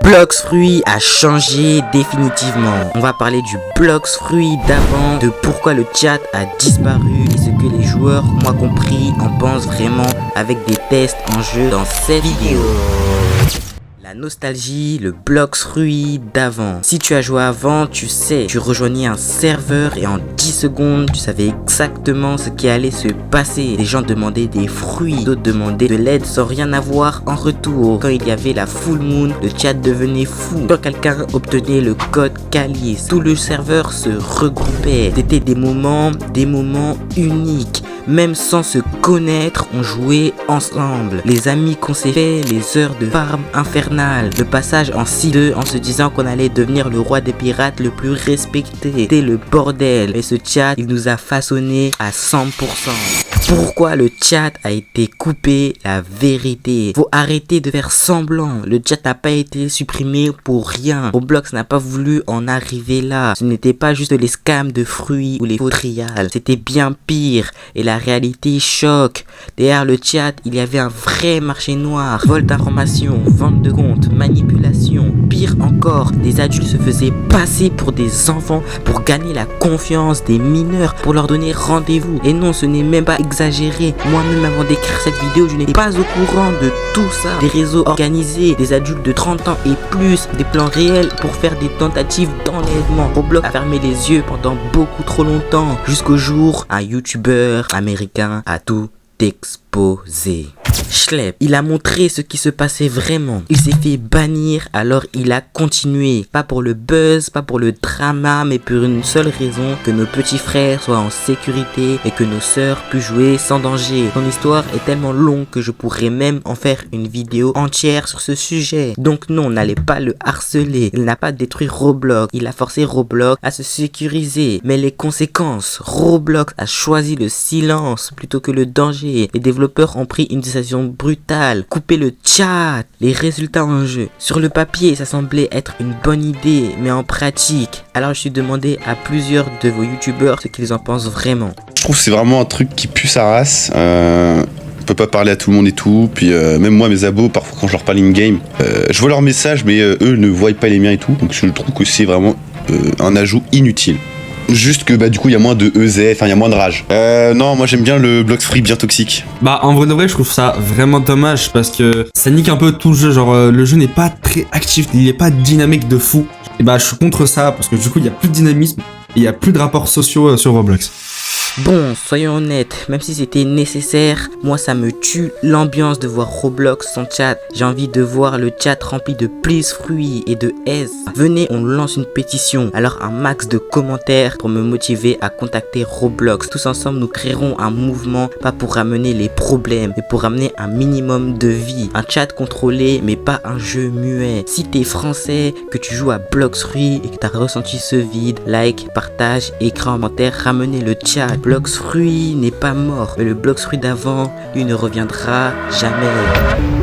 Blox Fruits a changé définitivement. On va parler du Blox Fruits d'avant, de pourquoi le chat a disparu et ce que les joueurs, moi compris, en pensent vraiment avec des tests en jeu dans cette vidéo. La nostalgie, le Blox Fruits d'avant. Si tu as joué avant, tu sais, tu rejoignais un serveur et en 10 secondes, tu savais exactement ce qui allait se passer. Les gens demandaient des fruits, d'autres demandaient de l'aide sans rien avoir en retour. Quand il y avait la full moon, le chat devenait fou. Quand quelqu'un obtenait le code Calice, tout le serveur se regroupait. C'était des moments uniques. Même sans se connaître, on jouait ensemble. Les amis qu'on s'est fait, les heures de farm infernale, le passage en 6-2 en se disant qu'on allait devenir le roi des pirates le plus respecté. C'était le bordel. Et ce chat, il nous a façonné à 100%. Pourquoi le chat a été coupé? La vérité. Faut arrêter de faire semblant. Le chat n'a pas été supprimé pour rien. Roblox n'a pas voulu en arriver là. Ce n'était pas juste les scams de fruits ou les faux trials. C'était bien pire. Et la réalité choque. Derrière le chat, il y avait un vrai marché noir. Vol d'informations, vente de comptes, manipulation. Pire encore, des adultes se faisaient passer pour des enfants pour gagner la confiance des mineurs, pour leur donner rendez-vous. Et non, ce n'est même pas exagéré. Moi-même, avant d'écrire cette vidéo, je n'étais pas au courant de tout ça. Des réseaux organisés, des adultes de 30 ans et plus, des plans réels pour faire des tentatives d'enlèvement. Roblox a fermé les yeux pendant beaucoup trop longtemps, jusqu'au jour un youtubeur américain a tout exposé. Schlepp, il a montré ce qui se passait vraiment. Il s'est fait bannir, alors il a continué. Pas pour le buzz, pas pour le drama, mais pour une seule raison, que nos petits frères soient en sécurité et que nos sœurs puissent jouer sans danger. Son histoire est tellement longue que je pourrais même en faire une vidéo entière sur ce sujet. Donc non, n'allez pas le harceler. Il n'a pas détruit Roblox. Il a forcé Roblox à se sécuriser. Mais les conséquences, Roblox a choisi le silence plutôt que le danger. Les développeurs ont pris une décision brutale, couper le chat. Les résultats en jeu. Sur le papier, ça semblait être une bonne idée, mais en pratique. Alors je suis demandé à plusieurs de vos youtubeurs ce qu'ils en pensent vraiment. Je trouve que c'est vraiment un truc qui pue sa race. On peut pas parler à tout le monde et tout. Puis même moi, mes abos, parfois quand je leur parle in-game, je vois leurs messages, mais eux ne voient pas les miens et tout. Donc je trouve que c'est vraiment un ajout inutile. Juste que du coup il y a moins de EZ, enfin il y a moins de rage. Non, moi j'aime bien le Blox Fruits bien toxique. En vrai de vrai je trouve ça vraiment dommage parce que ça nique un peu tout le jeu, genre le jeu n'est pas très actif, il est pas dynamique de fou. Et je suis contre ça parce que du coup il y a plus de dynamisme et il y a plus de rapports sociaux sur Roblox. Bon, soyons honnêtes, même si c'était nécessaire, moi ça me tue l'ambiance de voir Roblox sans chat. J'ai envie de voir le chat rempli de please fruits et de S. Venez, on lance une pétition, alors un max de commentaires pour me motiver à contacter Roblox. Tous ensemble, nous créerons un mouvement, pas pour ramener les problèmes, mais pour ramener un minimum de vie. Un chat contrôlé, mais pas un jeu muet. Si t'es français, que tu joues à Blox Fruits et que t'as ressenti ce vide, like, partage, écris en commentaire, ramenez le chat. Blox Fruits n'est pas mort, mais le Blox Fruits d'avant, lui ne reviendra jamais.